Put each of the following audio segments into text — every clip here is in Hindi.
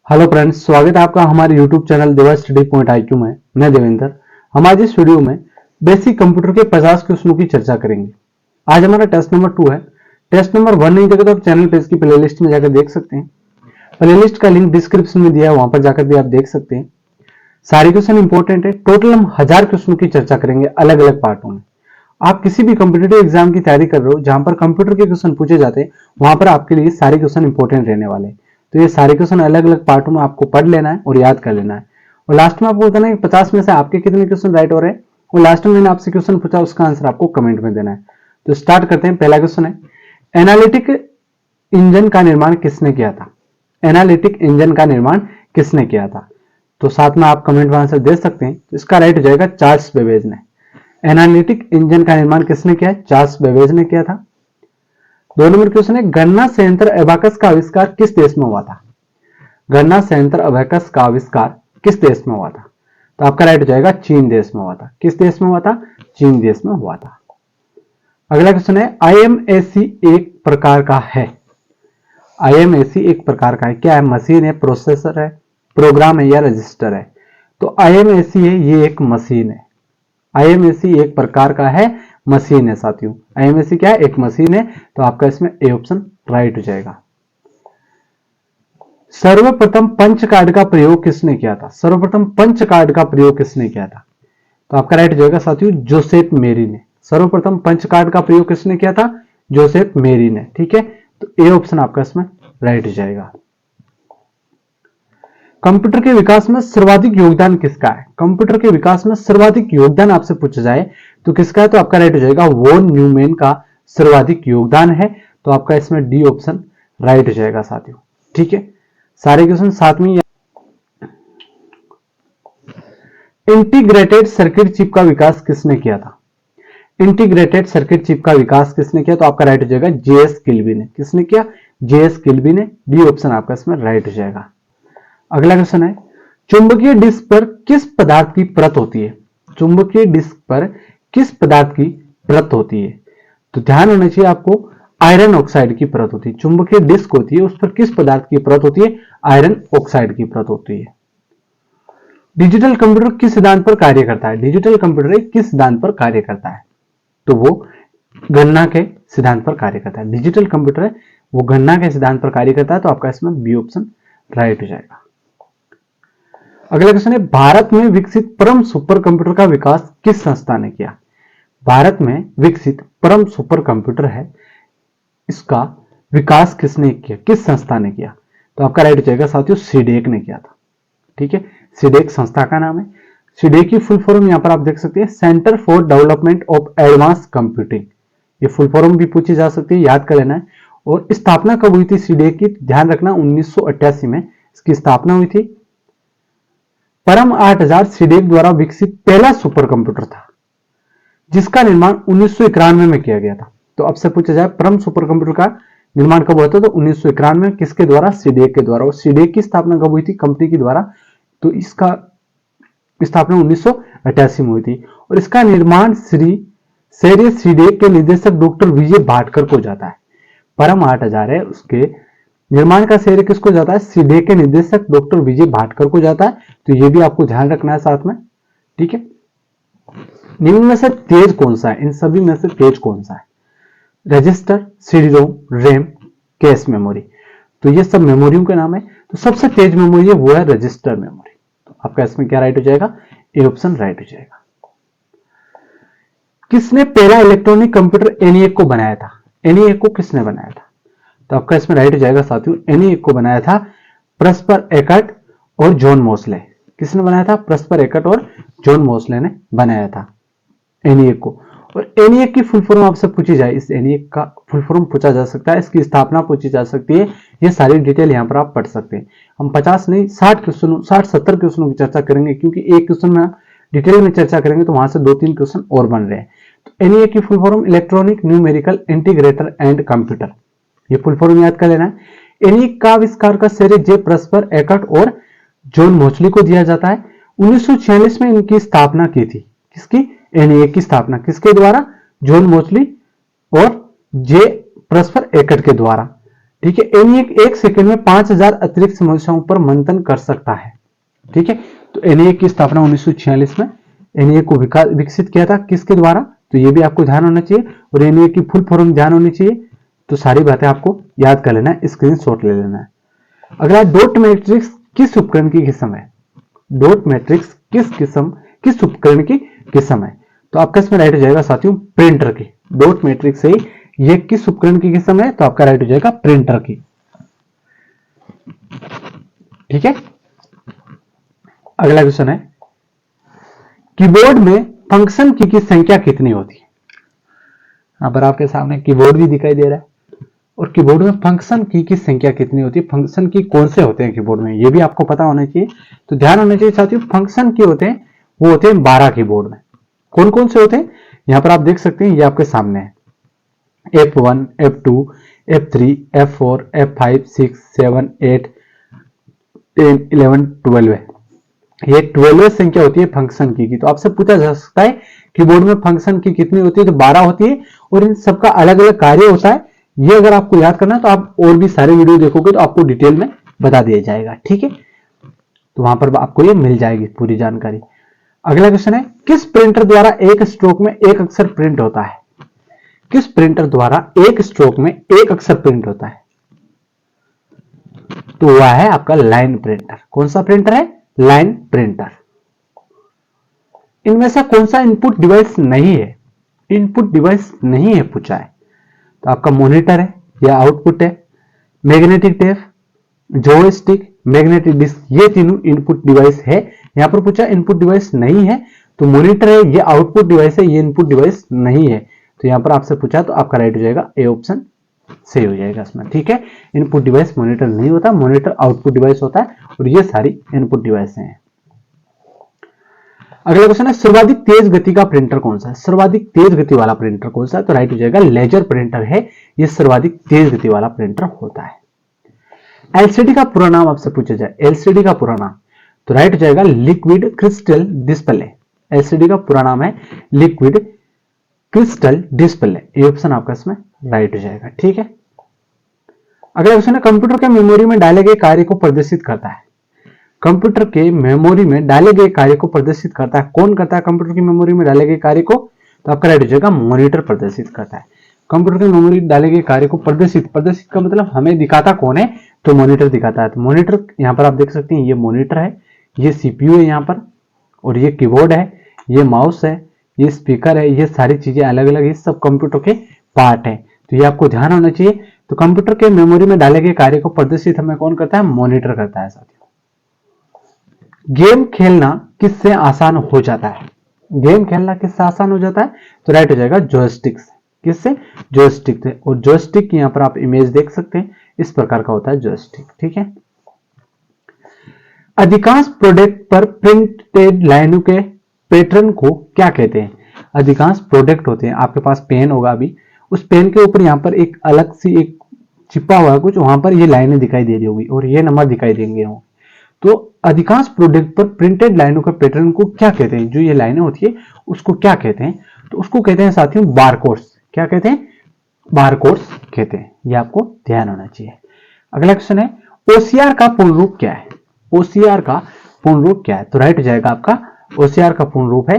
हेलो फ्रेंड्स, स्वागत है आपका हमारे यूट्यूब चैनल देवा स्टडी पॉइंट IQ में। मैं देवेंद्र। हम आज इस वीडियो में बेसिक कंप्यूटर के 50 क्वेश्चनों की चर्चा करेंगे। आज हमारा टेस्ट नंबर 2 है। टेस्ट नंबर 1 नहीं देखे तो आप चैनल पेज की प्लेलिस्ट में जाकर देख सकते हैं। प्लेलिस्ट का लिंक डिस्क्रिप्शन में दिया है, वहां पर जाकर भी आप देख सकते हैं। सारे क्वेश्चन इंपॉर्टेंट है। टोटल हम 1000 क्वेश्चनों की चर्चा करेंगे अलग अलग पार्टों में। आप किसी भी कॉम्पिटेटिव एग्जाम की तैयारी कर रहे हो जहां पर कंप्यूटर के क्वेश्चन पूछे जाते हैं, वहां पर आपके लिए सारे क्वेश्चन इंपॉर्टेंट रहने वाले हैं। तो ये सारे क्वेश्चन अलग अलग पार्टों में आपको पढ़ लेना है और याद कर लेना है। और लास्ट में आपको बताना है कि 50 में से आपके कितने क्वेश्चन राइट हो रहे हैं। और लास्ट में मैंने आपसे क्वेश्चन पूछा, उसका आंसर आपको कमेंट में देना है। तो स्टार्ट करते हैं। पहला क्वेश्चन है, एनालिटिक इंजन का निर्माण किसने किया था? एनालिटिक इंजन का निर्माण किसने किया था? तो साथ में आप कमेंट में आंसर दे सकते हैं। तो इसका राइट हो जाएगा चार्ल्स बेबेज ने। एनालिटिक इंजन का निर्माण किसने किया है? चार्ल्स बेबेज ने किया था। 2 नंबर क्वेश्चन है, गणना संयंत्र एबाकस का आविष्कार किस देश में हुआ था? गणना संयंत्र एबाकस का आविष्कार किस देश में हुआ था? तो आपका राइट हो जाएगा चीन देश में हुआ था। किस देश में हुआ था? चीन देश में हुआ था। अगला क्वेश्चन है, IMAC एक प्रकार का है। IMAC एक प्रकार का है। क्या है? मशीन है, प्रोसेसर है, प्रोग्राम है या रजिस्टर है? तो IMAC है, ये एक मशीन है। IMAC एक प्रकार का है, मशीन है साथियों। IMAC क्या है? एक मशीन है। तो आपका इसमें ए ऑप्शन राइट हो जाएगा। सर्वप्रथम पंच कार्ड का प्रयोग किसने किया था? सर्वप्रथम पंच कार्ड का प्रयोग किसने किया था? तो आपका राइट हो जाएगा साथियों जोसेफ मेरी ने। सर्वप्रथम पंच कार्ड का प्रयोग किसने किया था? जोसेफ मेरी ने। ठीक है, तो ए ऑप्शन आपका इसमें राइट हो जाएगा। कंप्यूटर के विकास में सर्वाधिक योगदान किसका है? कंप्यूटर के विकास में सर्वाधिक योगदान आपसे पूछा जाए तो किसका है? तो आपका राइट हो जाएगा वॉन न्यूमैन का सर्वाधिक योगदान है। तो आपका इसमें डी ऑप्शन राइट हो जाएगा साथियों। ठीक है, सारे क्वेश्चन साथ में। इंटीग्रेटेड सर्किट चिप का विकास किसने किया था? इंटीग्रेटेड सर्किट चिप का विकास किसने किया? तो आपका राइट हो जाएगा JS किल्बी ने। किसने किया? JS किल्बी ने। डी ऑप्शन आपका इसमें राइट हो जाएगा। अगला क्वेश्चन है, चुंबकीय डिस्क पर किस पदार्थ की परत होती है? चुंबकीय डिस्क पर किस पदार्थ की परत होती है? तो ध्यान होना चाहिए आपको, आयरन ऑक्साइड की परत होती है। चुंबकीय डिस्क होती है, उस पर किस पदार्थ की परत होती है? आयरन ऑक्साइड की परत होती है। डिजिटल कंप्यूटर किस सिद्धांत पर कार्य करता है? डिजिटल कंप्यूटर किस सिद्धांत पर कार्य करता है? तो वो गणना के सिद्धांत पर कार्य करता है। डिजिटल कंप्यूटर है, वो गणना के सिद्धांत पर कार्य करता है। तो आपका इसमें बी ऑप्शन राइट हो जाएगा। अगला क्वेश्चन है, भारत में विकसित परम सुपर कंप्यूटर का विकास किस संस्था ने किया? भारत में विकसित परम सुपर कंप्यूटर है, इसका विकास किसने किया? किस संस्था ने किया? तो आपका राइट हो जाएगा साथियों सीडेक ने किया था। ठीक है, सीडेक संस्था का नाम है। सीडेक की फुल फॉर्म यहां पर आप देख सकते हैं, centre for development of advance computing. ये फुल फॉर्म भी पूछी जा सकती है, याद कर लेना है। और स्थापना कब हुई थी सीडेक की? ध्यान रखना 1988 में इसकी स्थापना हुई थी। परम 8000 सीडेक द्वारा विकसित पहला सुपर कंप्यूटर था, जिसका निर्माण 1991 में किया गया था। तो अब से पूछा जाए परम सुपर कंप्यूटर का निर्माण कब हुआ था? तो 1991 में। किसके द्वारा? सीडेक के द्वारा। और सीडेक की स्थापना कब हुई थी? कंपनी के द्वारा। तो इसका स्थापना 1988 में हुई थी। और इसका निर्माण श्री सीडेक के निदेशक डॉक्टर विजय भाटकर को जाता है। परम 8000 है, उसके निर्माण का श्रेय किसको जाता है? सीडेक के निदेशक डॉक्टर विजय भाटकर को जाता है। तो ये भी आपको ध्यान रखना है साथ में। ठीक है, निम्न में से तेज कौन सा है? इन सभी में से तेज कौन सा है? Register, CD-ROM, RAM, cache memory. तो ये सब मेमोरियों के नाम है। तो सबसे तेज मेमोरी है वो है रजिस्टर मेमोरी। तो आपका इसमें क्या राइट हो जाएगा? ए ऑप्शन राइट हो जाएगा। किसने पहला इलेक्ट्रॉनिक कंप्यूटर ENIAC को बनाया था? ENIAC को किसने बनाया था? तो आपका इसमें राइट हो जाएगा साथियों, ENIAC को बनाया था प्रस्पर एकर्ट और जॉन मोस्ले। किसने बनाया था? प्रस्पर एकर्ट और जॉन मोस्ले ने बनाया था ENIAC को। और ENIAC की फुल फॉर्म आपसे पूछी जाए, इस ENIAC का फुल फॉर्म पूछा जा सकता है, इसकी स्थापना पूछी जा सकती है। ये सारी डिटेल यहाँ पर आप पढ़ सकते हैं। हम 50 नहीं 60-70 क्वेश्चनों की चर्चा करेंगे, क्योंकि एक क्वेश्चन में डिटेल में चर्चा करेंगे तो वहां से 2-3 क्वेश्चन और बन रहे हैं। तो ENIAC की full form electronic numerical integrator and computer. ये फुल फॉर्म याद कर लेना है। ENIAC का आविष्कार का श्रेय जे प्रस्पर एकर्ट और जॉन मोस्ली को दिया जाता है। 1946 में इनकी स्थापना की थी। किसकी? ENIAC की स्थापना किसके द्वारा? जॉन मोस्ली और जे प्रस्पर एकर्ट के द्वारा। ठीक है। एनईए एक सेकंड में 5000 अतिरिक्त समस्याओं पर मंथन कर सकता है। ठीक है, तो एनईए की स्थापना 1946 में एनईए को विकसित किया था, किसके द्वारा, तो ये भी आपको ध्यान होना चाहिए, और एनईए की फुल फॉर्म ध्यान होनी चाहिए। तो सारी बातें आपको याद कर लेना है, स्क्रीनशॉट ले लेना है। अगला, डॉट मैट्रिक्स किस उपकरण की किस्म है? डॉट मैट्रिक्स किस उपकरण की किस्म है? तो आपका इसमें राइट हो जाएगा साथियों प्रिंटर की। डॉट मैट्रिक्स से ये किस उपकरण की किस्म है? तो आपका राइट हो जाएगा प्रिंटर की। ठीक है, अगला क्वेश्चन है, कीबोर्ड में फंक्शन की संख्या कितनी होती है? यहां पर आपके सामने कीबोर्ड भी दिखाई दे रहा है, और कीबोर्ड में फंक्शन की संख्या कितनी होती है? फंक्शन की कौन से होते हैं कीबोर्ड में, ये भी आपको पता होना चाहिए। तो ध्यान होना चाहिए साथियों, फंक्शन की होते हैं वो होते हैं 12 कीबोर्ड में। कौन कौन से होते हैं? यहां पर आप देख सकते हैं, ये आपके सामने है, F1, F2, F3, F4, F5, 6, 7, 8, 10, 11, 12 है। ये 12 संख्या होती है फंक्शन की। तो आपसे पूछा जा सकता है कीबोर्ड में फंक्शन की कितनी होती है? तो 12 होती है, और इन सबका अलग अलग कार्य होता है। ये अगर आपको याद करना है तो आप और भी सारे वीडियो देखोगे तो आपको डिटेल में बता दिया जाएगा। ठीक है, तो वहां पर आपको ये मिल जाएगी पूरी जानकारी। अगला क्वेश्चन है, किस प्रिंटर द्वारा एक स्ट्रोक में एक अक्षर प्रिंट होता है? किस प्रिंटर द्वारा एक स्ट्रोक में एक अक्षर प्रिंट होता है? तो वह है आपका लाइन प्रिंटर। कौन सा प्रिंटर है? Line printer. इनमें से कौन सा इनपुट डिवाइस नहीं है? इनपुट डिवाइस नहीं है पूछा है, तो आपका मॉनिटर है या आउटपुट है, magnetic tape, joystick, magnetic disk, ये तीनों इनपुट डिवाइस है। यहां पर पूछा इनपुट डिवाइस नहीं है, तो मॉनिटर है, ये आउटपुट डिवाइस है, ये इनपुट डिवाइस नहीं है। तो यहां पर आपसे पूछा तो आपका राइट हो जाएगा ए ऑप्शन सही हो जाएगा इसमें। ठीक है, इनपुट डिवाइस मॉनिटर नहीं होता, मॉनिटर आउटपुट डिवाइस होता है, और ये सारी इनपुट डिवाइस हैं। अगला क्वेश्चन है, सर्वाधिक तेज गति का प्रिंटर कौन सा है? सर्वाधिक तेज गति वाला प्रिंटर कौन सा है? तो राइट हो जाएगा लेजर प्रिंटर है, ये सर्वाधिक तेज गति वाला प्रिंटर होता है। एलसीडी का पूरा नाम आपसे पूछा जाए, एलसीडी का पूरा नाम, तो राइट हो जाएगा लिक्विड क्रिस्टल डिस्प्ले। एलसीडी का पूरा नाम है लिक्विड क्रिस्टल डिस्प्ले, ये ऑप्शन आपका इसमें राइट हो जाएगा। ठीक है, अगला क्वेश्चन है, कंप्यूटर के मेमोरी में डाले गए कार्य को प्रदर्शित करता है। कंप्यूटर के मेमोरी में डाले गए कार्य को प्रदर्शित करता है, कौन करता है कंप्यूटर की मेमोरी में डाले गए कार्य को? तो आपका राइट हो जाएगा मॉनिटर प्रदर्शित करता है। कंप्यूटर की मेमोरी डाले गए कार्य को प्रदर्शित का मतलब हमें दिखाता कौन है? तो मॉनिटर दिखाता है। तो मॉनिटर यहाँ पर आप देख सकते हैं, ये मॉनिटर है, ये सीपीयू है यहाँ पर, और ये कीबोर्ड है, ये माउस है, ये स्पीकर है, ये सारी चीजें अलग अलग, ये सब कंप्यूटर के पार्ट है। तो ये आपको ध्यान होना चाहिए। तो कंप्यूटर के मेमोरी में डाले गए कार्य को प्रदर्शित हमें कौन करता है? मॉनिटर करता है साथियों। गेम खेलना किससे आसान हो जाता है? गेम खेलना किससे आसान हो जाता है? तो राइट हो जाएगा जॉयस्टिक से। किससे? जॉयस्टिक से। और जॉयस्टिक की यहां पर आप इमेज देख सकते हैं, इस प्रकार का होता है जॉयस्टिक। ठीक है, अधिकांश प्रोडक्ट पर प्रिंटेड लाइनों के पैटर्न को क्या कहते हैं? अधिकांश प्रोडक्ट होते हैं, आपके पास पेन होगा, अभी उस पेन के ऊपर यहां पर एक अलग सी एक छिपा हुआ कुछ, वहां पर ये लाइनें दिखाई दे रही होगी और ये नंबर दिखाई देंगे। तो अधिकांश प्रोडक्ट पर प्रिंटेड लाइनों के पैटर्न को क्या कहते हैं? जो ये लाइनें होती है उसको क्या कहते हैं? तो उसको कहते हैं साथियों बारकोड्स। क्या कहते हैं? बारकोड्स कहते हैं। ये आपको ध्यान होना चाहिए। अगला क्वेश्चन है, ओसीआर का पूर्ण रूप क्या है? ओसीआर का पूर्ण रूप क्या है? तो राइट हो जाएगा आपका ओसीआर का पूर्ण रूप है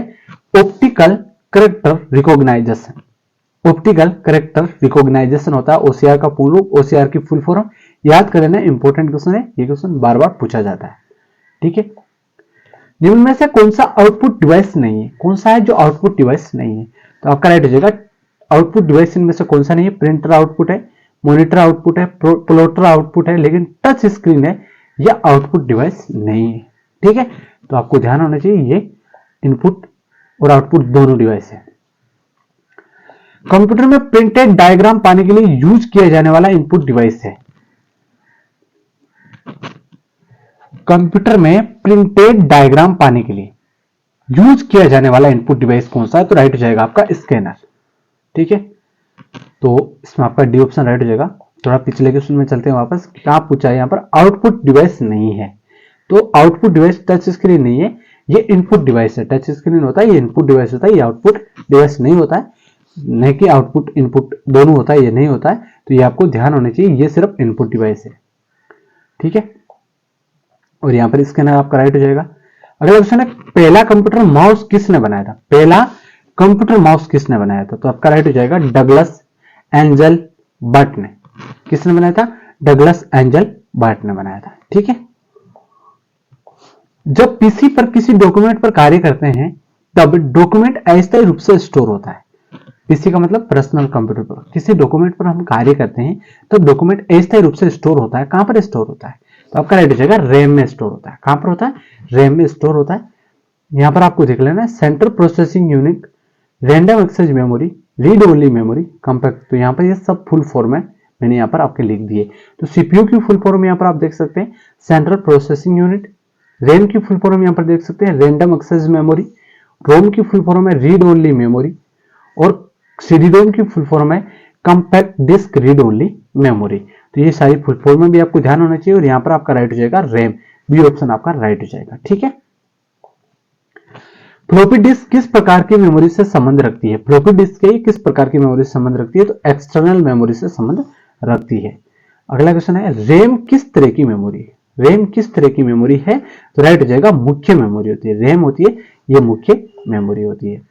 optical character recognition. Optical character recognition होता है ओसीआर का पूर्ण रूप। ओसीआर की फुल फॉर्म याद कर लेना, इंपॉर्टेंट क्वेश्चन है, ये क्वेश्चन बार बार पूछा जाता है। ठीक है, निम्न में से कौन सा आउटपुट डिवाइस नहीं है? कौन सा है जो आउटपुट डिवाइस नहीं है? तो आपका राइट हो जाएगा आउटपुट डिवाइस इनमें से कौन सा नहीं है? प्रिंटर आउटपुट है, मॉनिटर आउटपुट है, प्लॉटर आउटपुट है, लेकिन टच स्क्रीन है, यह आउटपुट डिवाइस नहीं है। ठीक है, तो आपको ध्यान होना चाहिए, ये इनपुट और आउटपुट दोनों डिवाइस है। कंप्यूटर में प्रिंटेड डायग्राम पाने के लिए यूज किया जाने वाला इनपुट डिवाइस है। कंप्यूटर में प्रिंटेड डायग्राम पाने के लिए यूज किया जाने वाला इनपुट डिवाइस कौन सा है? तो राइट हो जाएगा आपका स्कैनर। ठीक है, तो इसमें आपका डी ऑप्शन राइट हो जाएगा। थोड़ा पिछले क्वेश्चन में चलते हैं वापस, क्या पूछा है यहाँ पर? आउटपुट डिवाइस नहीं है, तो आउटपुट डिवाइस टच स्क्रीन नहीं है, ये इनपुट डिवाइस है। टच स्क्रीन होता है, ये इनपुट डिवाइस होता है, ये आउटपुट डिवाइस नहीं होता है। नहीं कि आउटपुट इनपुट दोनों होता है, ये नहीं होता है। तो ये आपको ध्यान होना चाहिए, ये सिर्फ इनपुट डिवाइस है, ठीक है। और यहाँ पर स्कैनर आपका राइट हो जाएगा। अगला क्वेश्चन है, पहला कंप्यूटर माउस किसने बनाया था? पहला कंप्यूटर माउस किसने बनाया था? तो आपका राइट हो जाएगा डगलस एंजल बर्ट ने। किसने बनाया था? डगलस एंजल बर्ट ने बनाया था, ठीक है। जब पीसी पर किसी डॉक्यूमेंट पर कार्य करते हैं तब डॉक्यूमेंट अस्थायी रूप से स्टोर होता है। पीसी का मतलब पर्सनल कंप्यूटर पर किसी डॉक्यूमेंट पर हम कार्य करते हैं तब डॉक्यूमेंट अस्थायी रूप से स्टोर होता है। कहां पर स्टोर होता है? तो आपका राइट हो जाएगा रैम में स्टोर होता है। कहां पर होता है? रैम में स्टोर होता है। यहां पर आपको देख लेना है, central processing unit, random access memory, read only memory, compact. तो यहां पर ये सब फुल फॉर्म है, मैंने यहां पर आपके लिख दिए। तो सीपीयू की फुल फॉर्म यहां पर आप देख सकते हैं सेंट्रल प्रोसेसिंग यूनिट, रैम की फुल फॉर्म यहां पर देख सकते हैं रैंडम एक्सेस मेमोरी, रोम की फुल फॉर्म है रीड ओनली मेमोरी, और सीडी रोम की फुल फॉर्म है compact disc read only memory. तो ये सारी फुल फॉर्म में भी आपको ध्यान होना चाहिए। और यहां पर आपका राइट हो जाएगा रैम, बी ऑप्शन आपका राइट हो जाएगा, ठीक है। फ्लॉपी डिस्क किस प्रकार की मेमोरी से संबंध रखती है? फ्लॉपी डिस्क किस प्रकार की मेमोरी से संबंध रखती है? तो एक्सटर्नल मेमोरी से संबंध रखती है। अगला क्वेश्चन है, रैम किस तरह की मेमोरी है? रैम किस तरह की मेमोरी है? तो राइट हो जाएगा मुख्य मेमोरी होती है। रैम होती है ये मुख्य मेमोरी होती है।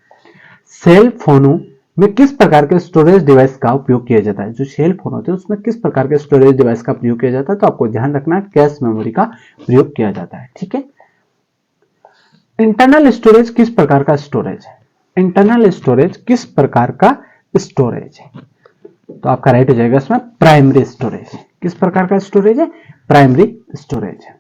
सेल फोनों में किस प्रकार के स्टोरेज डिवाइस का उपयोग किया जाता है? जो सेल फोन होते हैं उसमें किस प्रकार के स्टोरेज डिवाइस का प्रयोग किया जाता है? तो आपको ध्यान रखना, कैश मेमोरी का प्रयोग किया जाता है, ठीक है। इंटरनल स्टोरेज किस प्रकार का स्टोरेज है? इंटरनल स्टोरेज किस प्रकार का स्टोरेज है? तो आपका राइट हो जाएगा इसमें प्राइमरी स्टोरेज। किस प्रकार का स्टोरेज है? प्राइमरी स्टोरेज है।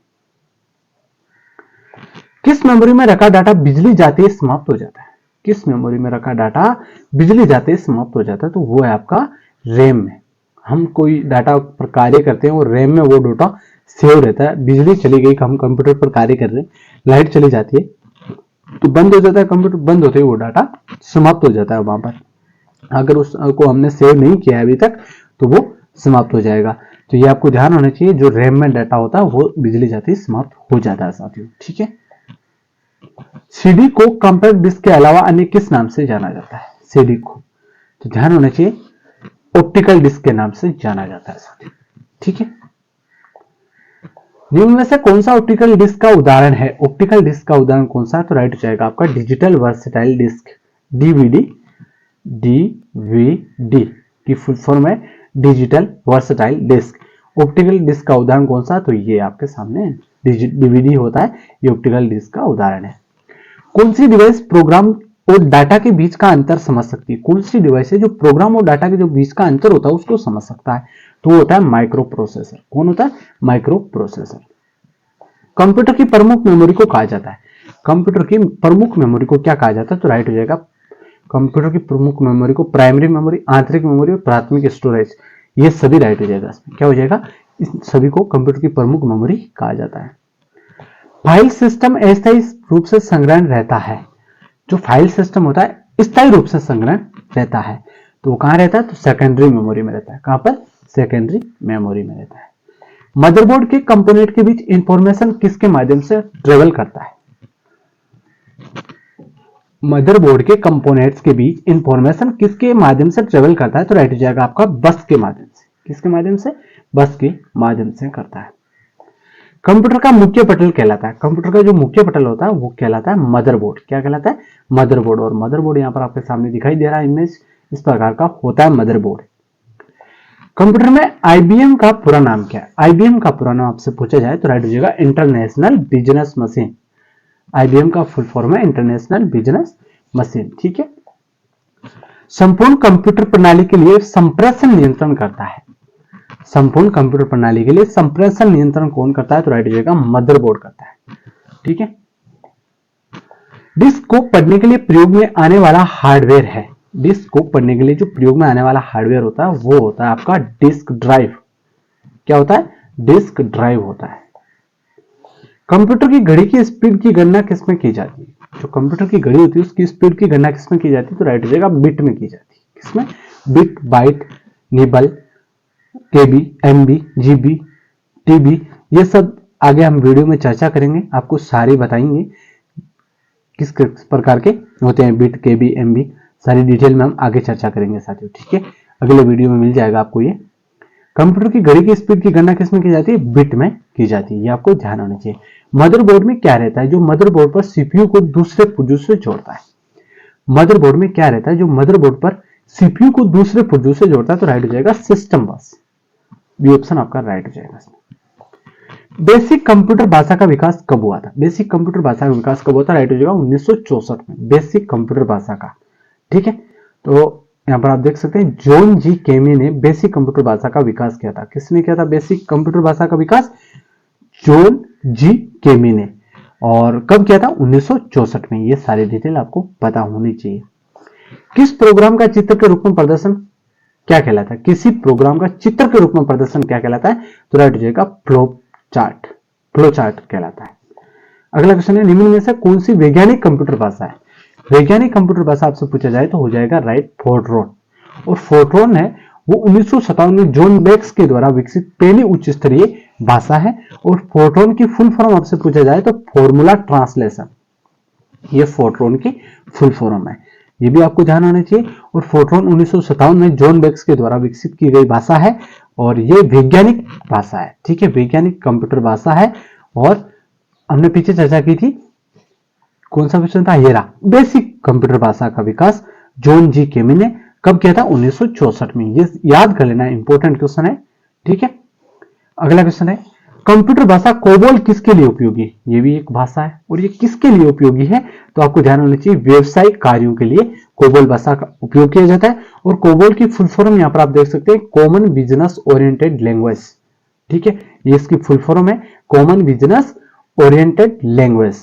किस मेमोरी में रखा डाटा बिजली जाते ही समाप्त हो जाता है? किस मेमोरी में रखा डाटा बिजली जाते ही समाप्त हो जाता है? तो वो है आपका रैम में। हम कोई डाटा पर कार्य करते हैं और रैम में वो डाटा सेव रहता है। बिजली चली गई, हम कंप्यूटर पर कार्य कर रहे हैं, लाइट चली जाती है तो बंद हो जाता है कंप्यूटर, बंद होते ही वो डाटा समाप्त हो जाता है वहां पर। अगर उसको हमने सेव नहीं किया है अभी तक तो वो समाप्त हो जाएगा। तो ये आपको ध्यान होना चाहिए, जो रैम में डाटा होता है वो बिजली जाते ही समाप्त हो जाता है साथियों, ठीक है। सीडी को कॉम्पैक्ट डिस्क के अलावा अन्य किस नाम से जाना जाता है? सीडी को तो ध्यान होना चाहिए ऑप्टिकल डिस्क के नाम से जाना जाता है साथियों, ठीक है। निम्न में से कौन सा ऑप्टिकल डिस्क का उदाहरण है? ऑप्टिकल डिस्क का उदाहरण कौन सा है? तो राइट हो जाएगा आपका digital versatile disc, DVD. DVD की फुल फॉर्म है digital versatile disc. Optical disc का उदाहरण कौन सा? तो ये आपके सामने डीवीडी होता है, ये ऑप्टिकल डिस्क का उदाहरण है। कौन सी डिवाइस प्रोग्राम और डाटा के बीच का अंतर समझ सकती है? कौन सी डिवाइस है जो प्रोग्राम और डाटा के जो बीच का अंतर होता है उसको समझ सकता है? तो वो होता है माइक्रो प्रोसेसर। कौन होता है? Micro processor. कंप्यूटर की प्रमुख मेमोरी को कहा जाता है? कंप्यूटर की प्रमुख मेमोरी को क्या कहा जाता है? तो राइट हो जाएगा कंप्यूटर की प्रमुख मेमोरी को प्राइमरी मेमोरी, आंतरिक मेमोरी और प्राथमिक स्टोरेज, ये सभी राइट हो जाएगा। इसमें क्या हो जाएगा? इस सभी को कंप्यूटर की प्रमुख मेमोरी कहा जाता है। फाइल सिस्टम अस्थायी रूप से संग्रहण रहता है। जो फाइल सिस्टम होता है स्थायी रूप से संग्रहण रहता है, तो वो कहां रहता है? तो सेकेंडरी मेमोरी में रहता है। कहां पर? सेकेंडरी मेमोरी में रहता है। मदरबोर्ड के कंपोनेंट के बीच इंफॉर्मेशन किसके माध्यम से ट्रेवल करता है? मदरबोर्ड के कंपोनेंट्स के बीच इंफॉर्मेशन किसके माध्यम से ट्रेवल करता है? तो राइट हो जाएगा आपका बस के माध्यम से। किसके माध्यम से? बस के माध्यम से करता है। कंप्यूटर का मुख्य पटल कहलाता है। कंप्यूटर का जो मुख्य पटल होता है वो कहलाता है मदरबोर्ड। क्या कहलाता है? मदरबोर्ड। और मदरबोर्ड यहां पर आपके सामने दिखाई दे रहा है इमेज, इस प्रकार का होता है मदरबोर्ड। कंप्यूटर में आईबीएम का पूरा नाम क्या है? आईबीएम का पूरा नाम आपसे पूछा जाए तो राइट हो जाएगा इंटरनेशनल बिजनेस मशीन। आईबीएम का फुल फॉर्म है इंटरनेशनल बिजनेस मशीन, ठीक है। संपूर्ण कंप्यूटर प्रणाली के लिए संप्रेषण नियंत्रण करता है। संपूर्ण कंप्यूटर प्रणाली के लिए संप्रेषण नियंत्रण कौन करता है? तो राइट हो जाएगा मदरबोर्ड करता है, ठीक है। डिस्क को पढ़ने के लिए प्रयोग में आने वाला हार्डवेयर है। डिस्क को पढ़ने के लिए जो प्रयोग में आने वाला हार्डवेयर होता है वो होता है आपका डिस्क ड्राइव। क्या होता है? डिस्क ड्राइव होता है। कंप्यूटर की घड़ी की स्पीड की गणना किसमें की जाती है? जो कंप्यूटर की घड़ी होती है उसकी स्पीड की गणना किसमें की जाती है? तो राइट हो जाएगा बिट में की जाती है। किसमें? बिट, बाइट, निबल, केबी, एमबी, जीबी, टीबी, ये सब आगे हम वीडियो में चर्चा करेंगे, आपको सारे बताएंगे किस प्रकार के होते हैं बिट, केबी, एमबी, सारी डिटेल में हम आगे चर्चा करेंगे साथियों, ठीक है। अगले वीडियो में मिल जाएगा आपको ये। कंप्यूटर की घड़ी की स्पीड की गणना किसमें की जाती है? बिट में की जाती है। ये आपको ध्यान होना चाहिए। मदरबोर्ड में क्या रहता है? जो मदरबोर्ड पर सीपीयू को दूसरे पुर्जों से जोड़ता है। मदरबोर्ड में क्या रहता है? जो मदरबोर्ड पर सीपीयू को दूसरे पुर्जों से जोड़ता है। तो राइट हो जाएगा सिस्टम बस। बी ऑप्शन आपका राइट हो जाएगा। बेसिक कंप्यूटर भाषा का विकास कब हुआ था? बेसिक कंप्यूटर भाषा का विकास कब हुआ था? राइट हो जाएगा 1964 में, बेसिक कंप्यूटर भाषा का। ठीक है, तो यहां पर आप देख सकते हैं जॉन जी केमी ने बेसिक कंप्यूटर भाषा का विकास किया था। किसने किया था बेसिक कंप्यूटर भाषा का विकास? जॉन जी केमी ने। और कब किया था? 1964 में। ये सारी डिटेल आपको पता होनी चाहिए। किस प्रोग्राम का चित्र के रूप में प्रदर्शन क्या कहलाता है? किसी प्रोग्राम का चित्र के रूप में प्रदर्शन क्या कहलाता है? तो राइट हो जाएगा फ्लो चार्ट। फ्लो चार्ट कहलाता है। अगला क्वेश्चन है, निम्न में से कौन सी वैज्ञानिक कंप्यूटर भाषा है? वैज्ञानिक कंप्यूटर भाषा आपसे पूछा जाए तो हो जाएगा राइट फोर्ट्रॉन। और फोर्ट्रॉन है वो 1957 में जॉन बेक्स के द्वारा विकसित पहली उच्च स्तरीय भाषा है। और फोर्ट्रॉन की फुल फॉर्म आपसे पूछा जाए तो फॉर्मूला ट्रांसलेशन, ये फोर्ट्रॉन की फुल फॉर्म है। ये भी आपको ध्यान होना चाहिए। और फोर्ट्रॉन 1957 में जॉन बेक्स के द्वारा विकसित की गई भाषा है और ये वैज्ञानिक भाषा है। ठीक है, वैज्ञानिक कंप्यूटर भाषा है। और हमने पीछे चर्चा की थी, कौन सा क्वेश्चन था? ये रहा, बेसिक कंप्यूटर भाषा का विकास जॉन जी केमी ने कब किया था? 1964 में। ये याद कर लेना, इंपॉर्टेंट क्वेश्चन है। ठीक है, अगला क्वेश्चन है, कंप्यूटर भाषा कोबोल किसके लिए उपयोगी? ये भी एक भाषा है। और ये किसके लिए उपयोगी है? तो आपको ध्यान होना चाहिए, व्यवसायिक कार्यों के लिए कोबोल भाषा का उपयोग किया जाता है। और कोबोल की फुल फॉर्म यहां पर आप देख सकते हैं, कॉमन बिजनेस ओरिएंटेड लैंग्वेज। ठीक है, ये इसकी फुल फॉर्म है, कॉमन बिजनेस ओरिएंटेड लैंग्वेज।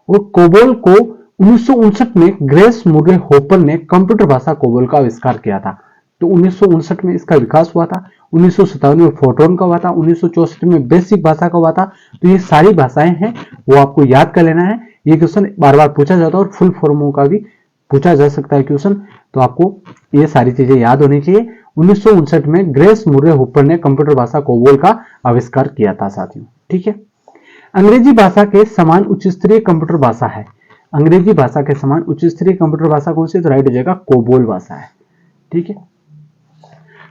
और कोबोल को 1959 में ग्रेस मुर्रे होपर ने कंप्यूटर भाषा कोबोल का आविष्कार किया था। तो 1959 में इसका विकास हुआ था। 1957 में फोर्ट्रॉन का हुआ था। 1964 में बेसिक भाषा का हुआ था। तो ये सारी भाषाएं हैं, वो आपको याद कर लेना है। ये क्वेश्चन बार बार पूछा जाता है और फुल फॉर्मों का भी पूछा जा सकता है क्वेश्चन, तो आपको ये सारी चीजें याद होनी चाहिए। 1959 में ग्रेस मुर्रे होपर ने कंप्यूटर भाषा कोबोल का आविष्कार किया था साथियों। ठीक है, अंग्रेजी भाषा के समान उच्च स्तरीय कंप्यूटर भाषा है। अंग्रेजी भाषा के समान उच्च स्तरीय कंप्यूटर भाषा कौन सी? तो राइट हो जाएगा कोबोल भाषा है। ठीक है,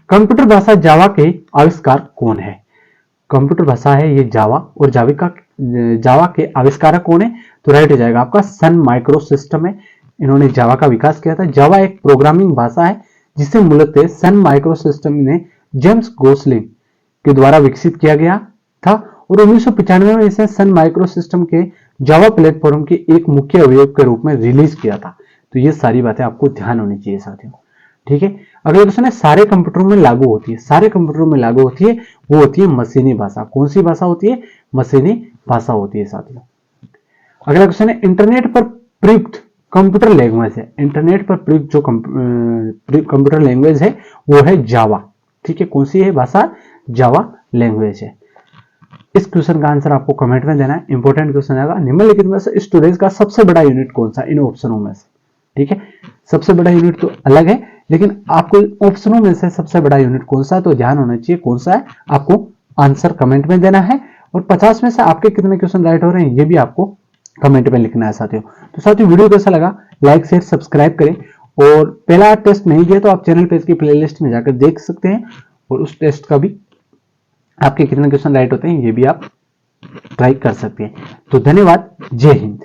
कंप्यूटर भाषा जावा के आविष्कार कौन है? कंप्यूटर भाषा है ये जावा, और जावा के आविष्कारक कौन है? तो राइट हो जाएगा आपका सन माइक्रो सिस्टम है। इन्होंने जावा का विकास किया था। जावा एक प्रोग्रामिंग भाषा है जिसे मूलतः सन माइक्रो सिस्टम ने जेम्स गोसलिंग के द्वारा विकसित किया गया था। और 1995 में इसे सन माइक्रो सिस्टम के जावा प्लेटफॉर्म के एक मुख्य अवयव के रूप में रिलीज किया था। तो ये सारी बातें आपको ध्यान होनी चाहिए साथियों। ठीक है, अगला क्वेश्चन है, सारे कंप्यूटरों में लागू होती है। सारे कंप्यूटरों में लागू होती है, वो होती है मशीनी भाषा। कौन सी भाषा होती है? मशीनी भाषा होती है साथियों। अगला क्वेश्चन है, इंटरनेट पर प्रयुक्त कंप्यूटर लैंग्वेज है। इंटरनेट पर प्रयुक्त जो कंप्यूटर लैंग्वेज है वो है जावा। ठीक है, कौन सी है भाषा? जावा लैंग्वेज है। इस क्वेश्चन का आंसर आपको कमेंट में देना है, इंपॉर्टेंट क्वेश्चन आएगा। निम्नलिखित में से स्टोरेज का सबसे बड़ा यूनिट कौन सा? इन ऑप्शनों में से। ठीक है, सबसे बड़ा यूनिट तो अलग है, लेकिन आपको ऑप्शनों में से सबसे बड़ा यूनिट कौन सा है तो ध्यान होना चाहिए कौन सा है, आपको आंसर कमेंट में देना है। और 50 में से आपके कितने क्वेश्चन राइट हो रहे हैं ये भी आपको कमेंट में लिखना है साथियों। तो साथियों, वीडियो कैसा लगा? लाइक शेयर सब्सक्राइब करें। और पहला टेस्ट नहीं किया तो आप चैनल पे इसकी प्लेलिस्ट में जाकर देख सकते हैं, और उस टेस्ट का भी आपके कितने क्वेश्चन राइट होते हैं ये भी आप ट्राई कर सकते हैं। तो धन्यवाद, जय हिंद।